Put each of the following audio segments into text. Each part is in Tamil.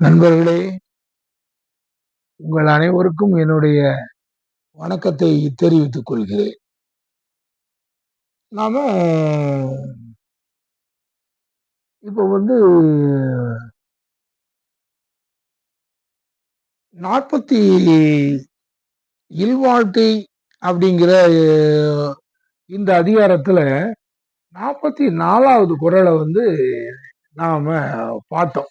நண்பர்களே, உங்கள் அனைவருக்கும் என்னுடைய வணக்கத்தை தெரிவித்துக் கொள்கிறேன். நாம இப்ப வந்து 40 இல்வாழ்க்கை அப்படிங்கிற இந்த அதிகாரத்துல 44வது குறள வந்து நாம பார்த்தோம்.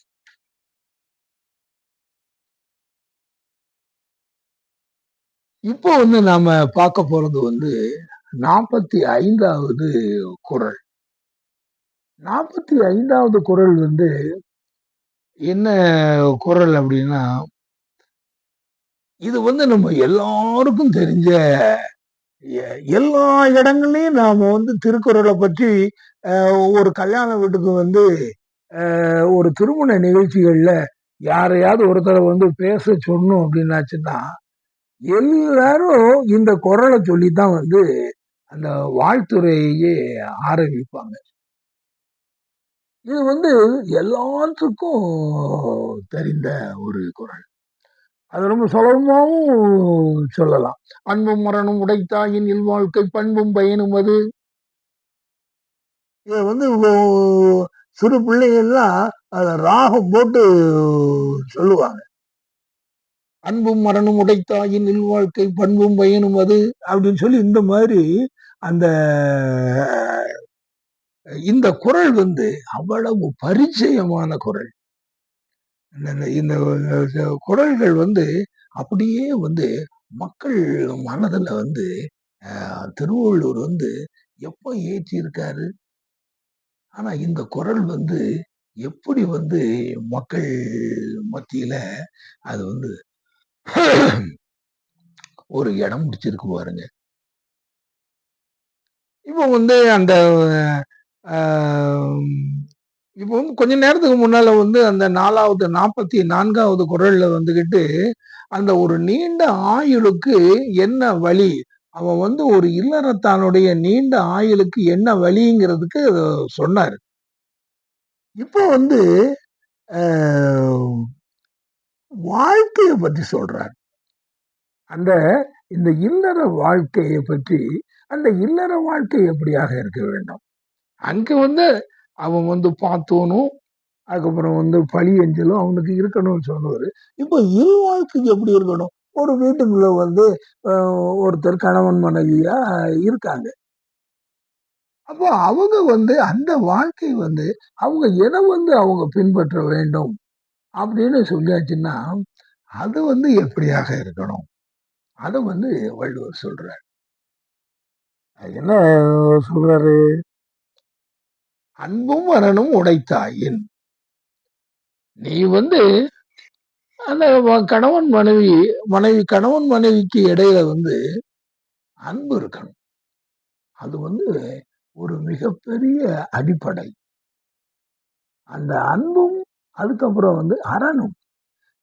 இப்போ வந்து நாம பார்க்க போறது வந்து 45வது குறள். 45வது குறள் வந்து என்ன குறள் அப்படின்னா, இது வந்து நம்ம எல்லாருக்கும் தெரிஞ்ச எல்லா இடங்கள்லயும் நாம வந்து திருக்குறளை பற்றி ஒரு கல்யாண வீட்டுக்கு வந்து ஒரு திருமண நிகழ்ச்சிகள்ல யாரையாவது ஒருத்தரை வந்து பேச சொன்னோம் அப்படின்னாச்சுன்னா எல்லாரும் இந்த குறளை சொல்லித்தான் வந்து அந்த வாழ்த்துறையே ஆரம்பிப்பாங்க. இது வந்து எல்லாத்துக்கும் தெரிந்த ஒரு குறள். அது ரொம்ப சுலபமாவும் சொல்லலாம். அன்பும் மரணும் உடைத்தாயின் இல்வாழ்க்கை பண்பும் பயனும் அது. இத வந்து சிறு பிள்ளைகள்லாம் அத ராகம் போட்டு சொல்லுவாங்க. அன்பும் மரணும் உடைத்தாயின் இல்வாழ்க்கை பண்பும் பயனும் அது அப்படின்னு சொல்லி இந்த மாதிரி அந்த இந்த குறள் வந்து அவ்வளவு பரிச்சயமான குறள். இந்த குறள்கள் வந்து அப்படியே வந்து மக்கள் மனதுல வந்து திருவள்ளுவர் வந்து எப்ப ஏற்றி இருக்காரு. ஆனா இந்த குறள் வந்து எப்படி வந்து மக்கள் மத்தியில அது வந்து ஒரு இடம் பிடிச்சிருக்கு பாருங்க. இப்போ வந்து அந்த இப்போ வந்து கொஞ்ச நேரத்துக்கு முன்னால வந்து அந்த 44வது குறள்ல வந்துகிட்டு அந்த ஒரு நீண்ட ஆயுளுக்கு என்ன வழி, அவன் வந்து ஒரு இல்லறத்தானுடைய நீண்ட ஆயுளுக்கு என்ன வழிங்கிறதுக்கு சொன்னாரு. இப்போ வந்து வாழ்க்கைய பத்தி சொல்றார். அந்த இந்த இல்லற வாழ்க்கையை பற்றி, அந்த இல்லற வாழ்க்கை எப்படியாக இருக்க வேண்டும். அங்க வந்து அவன் வந்து பார்த்தோனும், அதுக்கப்புறம் வந்து பழி எஞ்சலும் அவனுக்கு இருக்கணும்னு சொன்னவரு. இப்போ இல்வாழ்க்கைக்கு எப்படி இருக்கணும்? ஒரு வீட்டுக்குள்ள வந்து ஒருத்தர் கணவன் மனைவியா இருக்காங்க. அப்போ அவங்க வந்து அந்த வாழ்க்கை வந்து அவங்க எதை வந்து அவங்க பின்பற்ற வேண்டும் அப்படின்னு சொல்லியாச்சுன்னா, அது வந்து எப்படியாக இருக்கணும்? அத வந்து வள்ளுவர் சொல்றார். என்ன சொல்றாரு? அன்பும் அறனும் உடைத்தாயின். நீ வந்து அந்த கணவன் மனைவி கணவன் மனைவிக்கு இடையில வந்து அன்பு இருக்கணும். அது வந்து ஒரு மிகப்பெரிய அடிப்படை. அந்த அன்பும் அதுக்கப்புறம் வந்து அறனும்.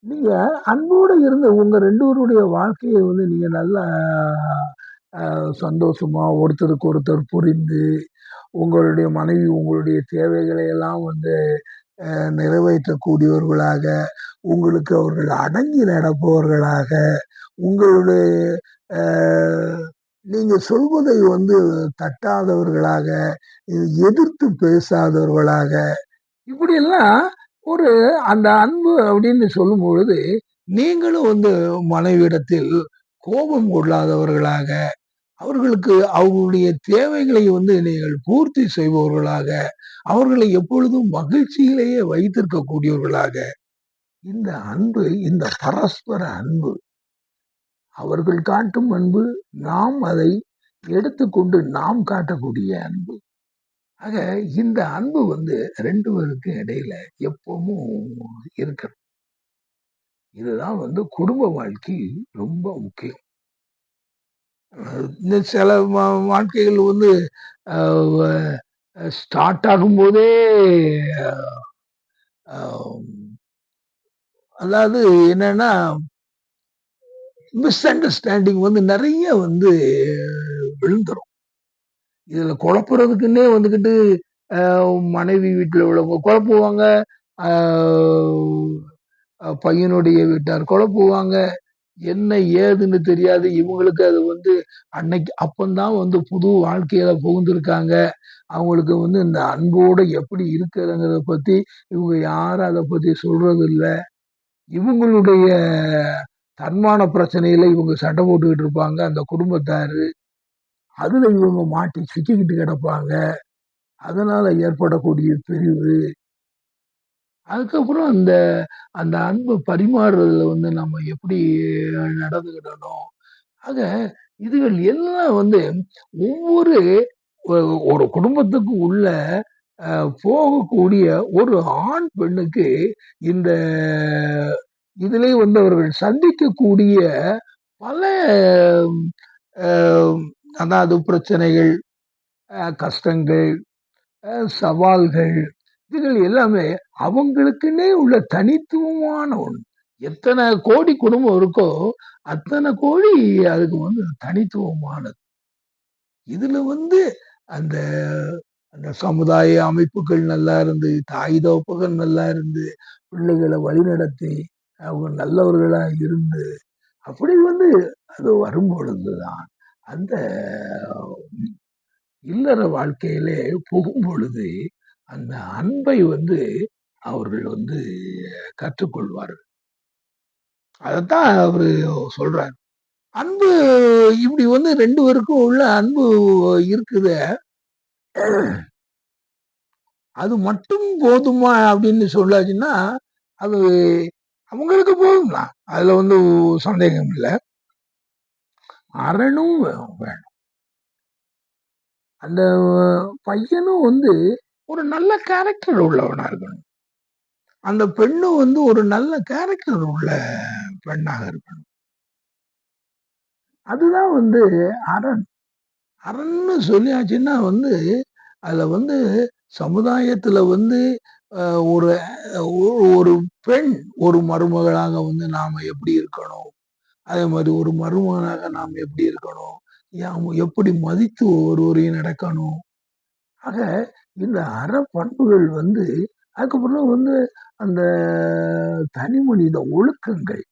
நீங்க அன்போடு இருந்து உங்க 2 பேருடைய வாழ்க்கைய வந்து நீங்க நல்லா சந்தோஷமா ஒருத்தருக்கு ஒருத்தர் புரிந்து, உங்களுடைய மனைவி உங்களுடைய தேவைகளை எல்லாம் வந்து நிறைவேற்றக்கூடியவர்களாக, உங்களுக்கு அவர்கள் அடங்கி நடப்பவர்களாக, உங்களுடைய அ நீங்க சொல்வதை வந்து தட்டாதவர்களாக, எதிர்த்து பேசாதவர்களாக, இப்படியெல்லாம் ஒரு அந்த அன்பு அப்படின்னு சொல்லும்பொழுது, நீங்களும் வந்து மனைவியிடத்தில் கோபம் கொள்ளாதவர்களாக, அவர்களுக்கு அவர்களுடைய தேவைகளை வந்து நீங்கள் பூர்த்தி செய்பவர்களாக, அவர்களை எப்பொழுதும் மகிழ்ச்சியிலேயே வைத்திருக்கக்கூடியவர்களாக, இந்த அன்பு, இந்த பரஸ்பர அன்பு, அவர்கள் காட்டும் அன்பு, நாம் அதை எடுத்துக்கொண்டு நாம் காட்டக்கூடிய அன்பு. ஆக இந்த அன்பு வந்து 2 பேருக்கும் இடையில எப்பவும் இருக்கணும். இதுதான் வந்து குடும்ப வாழ்க்கை ரொம்ப முக்கியம். இந்த சில வாழ்க்கைகள் வந்து ஸ்டார்ட் ஆகும்போதே அதாவது என்னன்னா மிஸ் அண்டர்ஸ்டாண்டிங் வந்து நிறைய வந்து விழுந்துரும். இதுல குழப்புறதுக்குன்னே வந்துகிட்டு மனைவி வீட்டுல உள்ளவங்க குழப்புவாங்க. பையனுடைய வீட்டார் குழப்புவாங்க. என்ன ஏதுன்னு தெரியாது. இவங்களுக்கு அது அன்னைக்கு அப்பந்தான் புது வாழ்க்கையில புகுந்திருக்காங்க. அவங்களுக்கு இந்த அன்போட எப்படி இருக்கிறதுங்கிறத பத்தி இவங்க யாரும் அத பத்தி சொல்றதில்ல. இவங்களுடைய தன்மான பிரச்சனையில இவங்க சண்டை போட்டுக்கிட்டு இருப்பாங்க, அந்த குடும்பத்தாரு. அதுல இவங்க மாட்டி சிக்கிக்கிட்டு கிடப்பாங்க. அதனால ஏற்படக்கூடிய பிரிவு. அதுக்கப்புறம் அந்த அந்த அன்பு பரிமாறுறதுல நம்ம எப்படி நடந்துக்கிடணும். ஆக இதுகள் எல்லாம் ஒவ்வொரு ஒரு குடும்பத்துக்கு உள்ள போகக்கூடிய ஒரு ஆண் பெண்ணுக்கு இந்த இதிலே அவர்கள் சந்திக்கக்கூடிய பல அஹ், அதாவது பிரச்சனைகள், கஷ்டங்கள், சவால்கள், இதுகள் எல்லாமே அவங்களுக்குன்னே உள்ள தனித்துவமான ஒண்ணு. எத்தனை கோடி குடும்பம் இருக்கோ அத்தனை கோடி அதுக்கு தனித்துவமானது. இதுல அந்த அந்த சமுதாய அமைப்புகள் நல்லா இருந்து, தாய் தகப்பர்கள் நல்லா இருந்து, பிள்ளைகளை வழிநடத்தி அவங்க நல்லவர்களா இருந்து, அப்படி அது வரும் பொழுதுதான் அந்த இல்லற வாழ்க்கையிலே புகும் பொழுது அந்த அன்பை அவர்கள் கற்றுக்கொள்வார்கள். அதைத்தான் அவரு சொல்றாரு. அன்பு இப்படி 2 பேருக்கும் உள்ள அன்பு இருக்குது. அது மட்டும் போதுமா அப்படின்னு சொல்லாச்சுன்னா, அது அவங்களுக்கு போதும் தான். அதுல சந்தேகம் இல்ல. அரணும் வேணும். அந்த பையனும் ஒரு நல்ல கேரக்டர் உள்ளவனா இருக்கணும். அந்த பெண்ணும் ஒரு நல்ல கேரக்டர் உள்ள பெண்ணாக இருக்கணும். அதுதான் அரண். அரண்னு சொல்லியாச்சுன்னா அதுல சமுதாயத்துல ஒரு ஒரு பெண் ஒரு மருமகளாக நாம எப்படி இருக்கணும், அதே மாதிரி ஒரு மருமகனாக நாம் எப்படி இருக்கணும், எப்படி மதித்து ஒருவரையும் நடக்கணும். ஆக இந்த அற பண்புகள் அதுக்கப்புறம் அந்த தனி மனித ஒழுக்கங்கள்,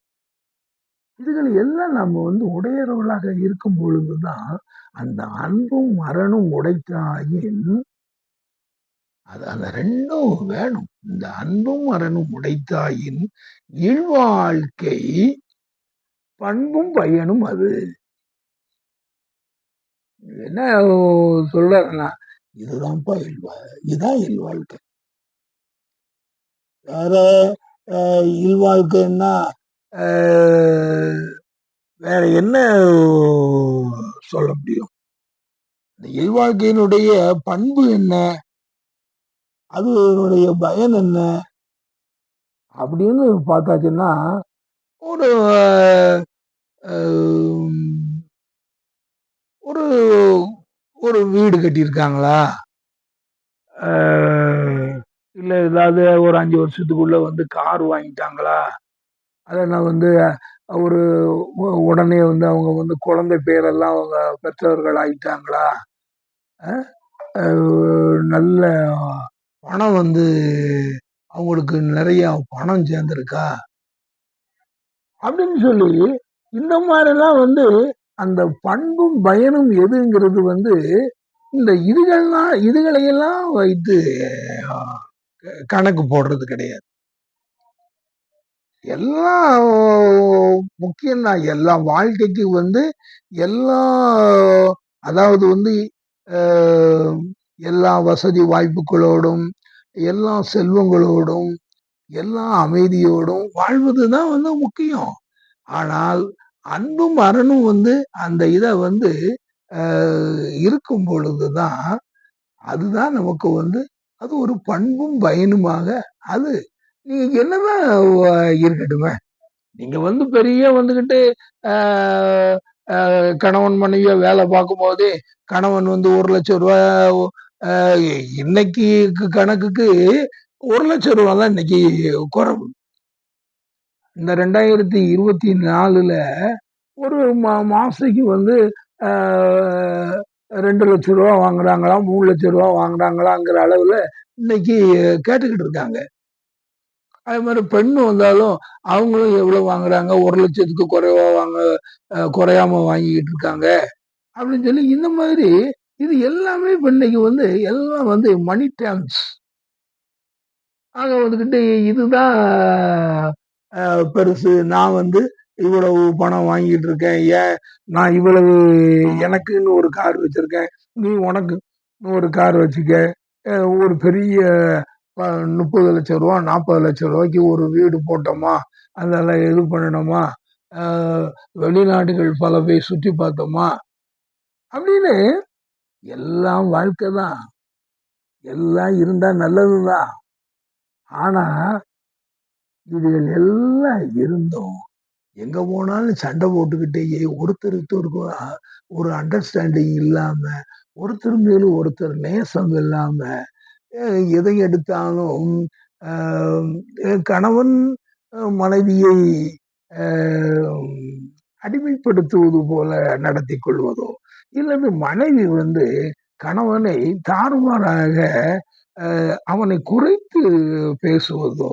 இதுகள் எல்லாம் நம்ம உடையவர்களாக இருக்கும் பொழுதுதான் அந்த அன்பும் அறனும் உடைத்தாயின் அது அந்த ரெண்டும் வேணும். இந்த அன்பும் அறனும் உடைத்தாயின் இல்வாழ்க்கை பண்பும் பயனும் அது. என்ன சொல்றேன்னா, இதுதான்ப்பா இதுதான் இல்வாழ்க்கை. வேற இல்வாழ்க்கைன்னா வேற என்ன சொல்ல முடியும்? இந்த இல்வாழ்க்கையினுடைய பண்பு என்ன, அதனுடைய பயன் என்ன அப்படின்னு பார்த்தாச்சுன்னா, ஒரு ஒரு ஒரு வீடு கட்டியிருக்காங்களா, இல்ல ஏதாவது ஒரு 5 வருஷத்துக்குள்ள கார் வாங்கிட்டாங்களா, அதெல்லாம் ஒரு உடனே அவங்க குழந்தை பேரெல்லாம் அவங்க பெற்றவர்கள் ஆயிட்டாங்களா, நல்ல பணம் அவங்களுக்கு நிறைய பணம் சேர்ந்திருக்கா அப்படின்னு சொல்லி இந்த மாதிரிலாம் அந்த பண்பும் பயனும் எதுங்கிறது இந்த இதுகளையெல்லாம் வைத்து கணக்கு போடுறது கிடையாது. எல்லாம் முக்கியம்தான். எல்லா வாழ்க்கைக்கு எல்லா அதாவது எல்லா வசதி வாய்ப்புகளோடும், எல்லா செல்வங்களோடும், எல்லா அமைதியோடும் வாழ்வதுதான் முக்கியம். ஆனால் அன்பும் அறனும் அந்த இத இருக்கும் பொழுதுதான் அதுதான் நமக்கு அது ஒரு பண்பும் பயனுமாக அது நீங்க என்னதான் இருக்கட்டுமே. நீங்க பெரிய வந்துகிட்டு கணவன் மனைவியா வேலை பார்க்கும் போதே கணவன் 1,00,000 ரூபாய் இன்னைக்கு கணக்குக்கு 1,00,000 தான் இன்னைக்கு குறைவு. இந்த 2024ல ஒரு மாசத்துக்கு 2,00,000 வாங்குறாங்களா, 3,00,000 வாங்குறாங்களாங்கிற அளவுல இன்னைக்கு கேட்டுக்கிட்டு இருக்காங்க. அதே மாதிரி பெண் வந்தாலும் அவங்களும் எவ்வளவு வாங்குறாங்க, 1,00,000க்கு குறைவா குறையாம வாங்கிக்கிட்டு இருக்காங்க அப்படின்னு சொல்லி இந்த மாதிரி இது எல்லாமே இப்ப இன்னைக்கு எல்லாம் மணி டேர்ம்ஸ். ஆக வந்துகிட்டு இதுதான் பெருசு. நான் இவ்வளவு பணம் வாங்கிட்டு இருக்கேன். ஏன் நான் இவ்வளவு எனக்குன்னு ஒரு கார் வச்சிருக்கேன், நீ உனக்கு ஒரு கார் வச்சுக்க. ஒரு பெரிய 30 லட்சம் ரூபா 40 லட்சம் ரூபாய்க்கு ஒரு வீடு போட்டோமா, அதெல்லாம் இது பண்ணணுமா, வெளிநாடுகள் பல போய் சுற்றி பார்த்தோமா அப்படின்னு எல்லாம் வாழ்க்கை தான். எல்லாம் இருந்தா நல்லதுதான். ஆனா இதுகள் எல்லாம் இருந்தும் எங்க போனாலும் சண்டை போட்டுக்கிட்டே ஒருத்தருக்கு ஒரு அண்டர்ஸ்டாண்டிங் இல்லாம, ஒருத்தர் மேலும் ஒருத்தர் நேசம் இல்லாம, எதை எடுத்தாலும் கணவன் மனைவியை அடிமைப்படுத்துவது போல நடத்தி கொள்வதோ, இல்லது மனைவி கணவனை தாறுமாறாக அவனை குறைத்து பேசுவதோ,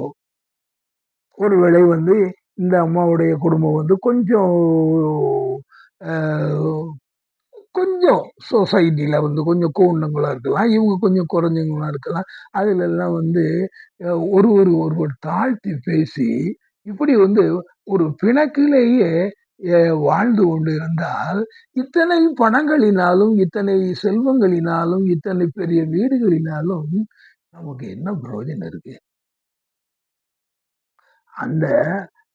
ஒருவேளை இந்த அம்மாவுடைய குடும்பம் கொஞ்சம் கொஞ்சம் சொசைட்டில கொஞ்சம் கூர்ணங்களா இருக்கலாம், இவங்க கொஞ்சம் குறைஞ்சவங்களா இருக்கலாம். அதுல எல்லாம் ஒருவர் தாழ்த்தி பேசி இப்படி ஒரு பிணக்கிலேயே வாழ்ந்து கொண்டு இருந்தால், இத்தனை பணங்களினாலும், இத்தனை செல்வங்களினாலும், இத்தனை பெரிய வீடுகளினாலும் நமக்கு என்ன பிரயோஜனம் இருக்கு? அந்த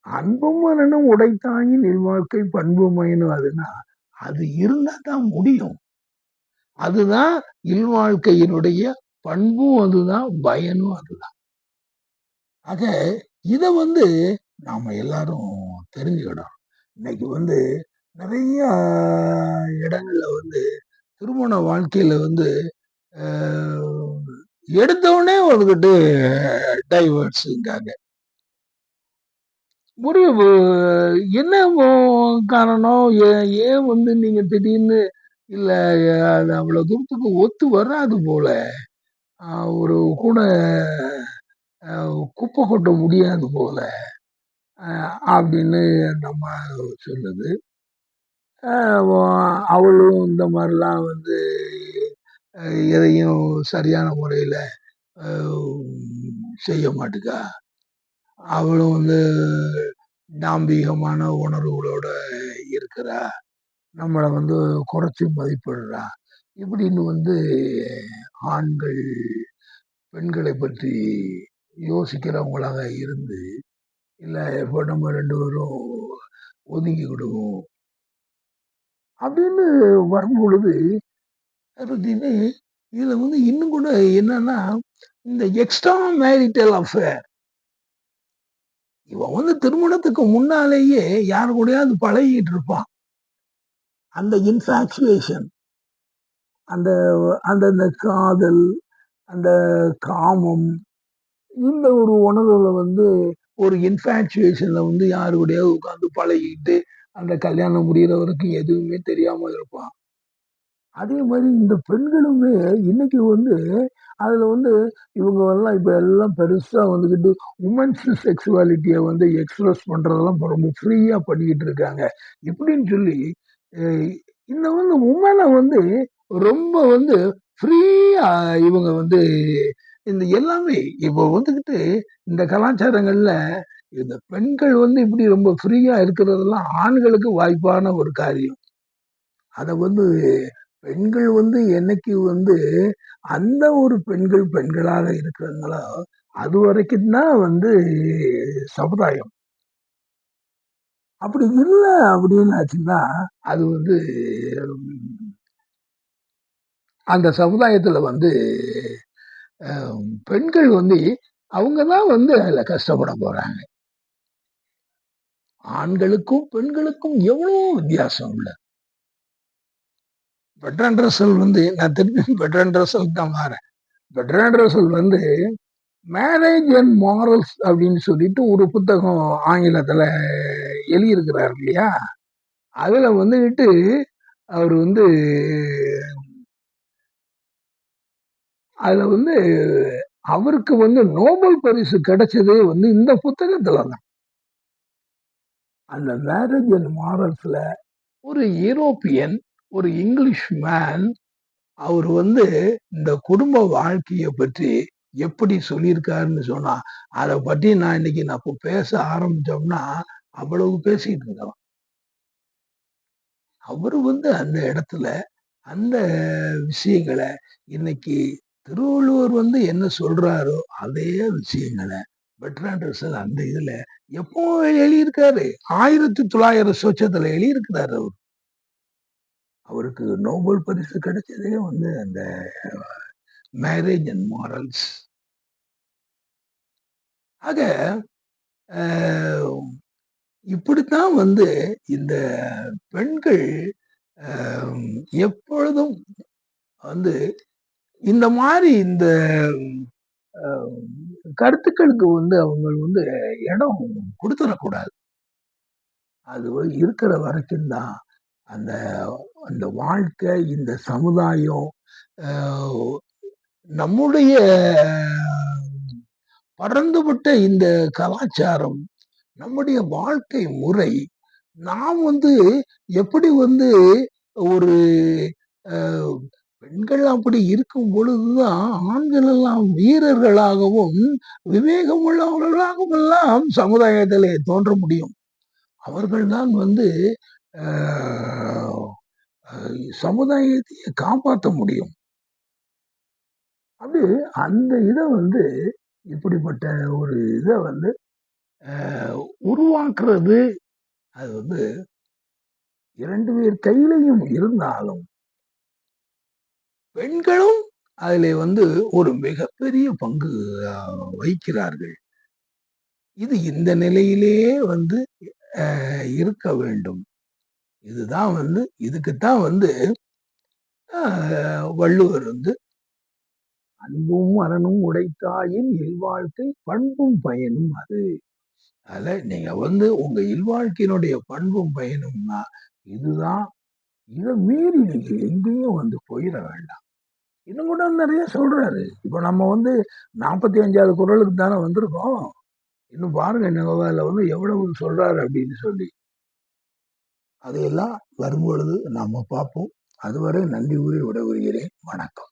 அன்பும் மனனும் உடைத்தாயின் இல்வாழ்க்கை பண்புமைன்னு அது இருந்தா தான் முடியும். அதுதான் இல்வாழ்க்கையினுடைய பண்பும் அதுதான், பயனும் அதுதான். ஆக இத நாம எல்லாரும் தெரிஞ்சுக்கிடணும். இன்னைக்கு நிறைய இடங்கள்ல திருமண வாழ்க்கையில எடுத்தவுடனே வந்துகிட்டு டைவர்ஸ்ங்காங்க. ஒரு என்ன காரணம்? ஏன் நீங்க திடீர்னு இல்ல அது அவ்வளவு தூரத்துக்கு ஒத்து வராது போல. ஒரு கூட குப்பை கொட்ட முடியாது போல அப்படின்னு அந்த அம்மா சொல்லுது. அவளும் இந்த மாதிரிலாம் எதையும் சரியான முறையில செய்ய மாட்டுக்கா. அவளும் தாம்பீகமான உணர்வுகளோட இருக்கிறா, நம்மளை குறைச்சி மதிப்பிடுறா இப்படின்னு ஆண்கள் பெண்களை பற்றி யோசிக்கிறவங்களாக இருந்து, இல்ல இப்ப நம்ம 2 பேரும் ஒதுங்கிக்கிடுவோம் அப்படின்னு வரும் பொழுது, இதுல இன்னும் கூட என்னன்னா, இந்த எக்ஸ்ட்ரா மேரிட்டல் அஃபேர், இவன் திருமணத்துக்கு முன்னாலேயே யாரு கூடயாவது பழகிட்டு இருப்பான். அந்த இன்ஃபாக்சுவேஷன், அந்த அந்த காதல், அந்த காமம், இந்த ஒரு உணர்வுல ஒரு இன்ஃபாக்சுவேஷன்ல யாரு கூடயாவது உட்கார்ந்து பழகிட்டு அந்த கல்யாணம் முடிகிற வரைக்கும் எதுவுமே தெரியாம இருப்பான். அதே மாதிரி இந்த பெண்களுமே இன்னைக்கு அதுல இவங்க எல்லாம் இப்ப எல்லாம் பெருசா வந்துகிட்டு உமன்ஸ் செக்ஸுவாலிட்டியை எக்ஸ்பிரஸ் பண்றதெல்லாம் ரொம்ப ஃப்ரீயா பண்ணிக்கிட்டு இருக்காங்க. இப்படின்னு சொல்லி இந்த உமனை ரொம்ப ஃப்ரீயா இவங்க இந்த எல்லாமே இப்போ வந்துகிட்டு இந்த கலாச்சாரங்கள்ல இந்த பெண்கள் இப்படி ரொம்ப ஃப்ரீயா இருக்கிறதெல்லாம் ஆண்களுக்கு வாய்ப்பான ஒரு காரியம். அத பெண்கள் என்னைக்கு அந்த ஒரு பெண்கள் பெண்களாக இருக்கிறாங்களோ அது வரைக்கும் தான் சமுதாயம். அப்படி இல்ல அப்படின்னு ஆச்சுன்னா அது அந்த சமுதாயத்துல பெண்கள் அவங்கதான் அதுல கஷ்டப்பட போறாங்க. ஆண்களுக்கும் பெண்களுக்கும் எவ்வளவு வித்தியாசம் உள்ள. பெர்ட்ராண்ட் ரசல் நான் திருப்பி பெர்ட்ராண்ட் ரசல் தான் மாறேன். Bertrand Russell marriage and morals அப்படின்னு சொல்லிட்டு ஒரு புத்தகம் ஆங்கிலத்துல எழுதியிருக்கிறார் இல்லையா? அதுல வந்துகிட்டு அவர் அதுல அவருக்கு நோபல் பரிசு கிடைச்சதே இந்த புத்தகத்துல தான். அந்த மேரேஜ் அண்ட் மாரல்ஸ்ல ஒரு யூரோப்பியன், ஒரு இங்கிலீஷ் மேன், அவர் இந்த குடும்ப வாழ்க்கைய பற்றி எப்படி சொல்லியிருக்காருன்னு சொன்னா, அத பத்தி இன்னைக்கு இப்ப பேச ஆரம்பிச்சோம்னா, அவ்வளவு பேசிட்டு இருக்கலாம். அவரு அந்த இடத்துல அந்த விஷயங்கள இன்னைக்கு திருவள்ளுவர் என்ன சொல்றாரோ, அதே விஷயங்கள பெர்ட்ராண்ட் ரசல் அந்த இதுல எப்போ எழுதியிருக்காரு? 1900 சொச்சத்துல எழுதியிருக்கிறாரு அவரு. அவருக்கு நோபல் பரிசு கிடைச்சதே அந்த மேரேஜ் அண்ட் மாரல்ஸ். ஆக அ இப்படித்தான் இந்த பெண்கள் அ எப்பொழுதும் வந்து இந்த மாரி இந்த அ கருத்துக்களுக்கு அவங்க இடம் குடுத்துறக்கூடாது. அது இருக்கிற வரைக்கும் தான் அந்த அந்த வாழ்க்கை, இந்த சமுதாயம், அ நம்முடைய பரந்துபட்ட இந்த கலாச்சாரம், நம்முடைய வாழ்க்கை முறை, நாம் எப்படி ஒரு அ பெண்கள் அப்படி இருக்கும் பொழுதுதான் ஆண்கள் எல்லாம் வீரர்களாகவும், விவேகம் உள்ளவர்களாகவும் எல்லாம் சமுதாயத்திலே தோன்ற முடியும். அவர்கள் தான் அ அ சமுதாயத்தையே காப்பாத்த முடியும். அது அந்த இத இப்படிப்பட்ட ஒரு இத அ உருவாக்குறது, அது 2 பேர் கையிலயும் இருந்தாலும், பெண்களும் அதிலே ஒரு மிகப்பெரிய பங்கு அ வகிக்கிறார்கள். இது இந்த நிலையிலேயே இருக்க வேண்டும். இதுதான் இதுக்குத்தான் அ வள்ளுவர் "அன்பும் அறனும் உடைத்தாயின் இல்வாழ்க்கை பண்பும் பயனும் அது." அதுல நீங்க உங்க இல்வாழ்க்கையினுடைய பண்பும் பயனும்னா, இதுதான். இத மீறி நீங்க எங்கேயும் போயிற வேண்டாம். இன்னும் கூட நெறைய சொல்றாரு. இப்ப நம்ம 45வது குறளுக்கு தானே வந்திருக்கோம். இன்னும் பாருங்க அதுல எவ்வளவு சொல்றாரு அப்படின்னு சொல்லி. அதையெல்லாம் வரும்பொழுது நாம பார்ப்போம். அதுவரை நன்றி கூறி விடைபெறுகிறேன். வணக்கம்.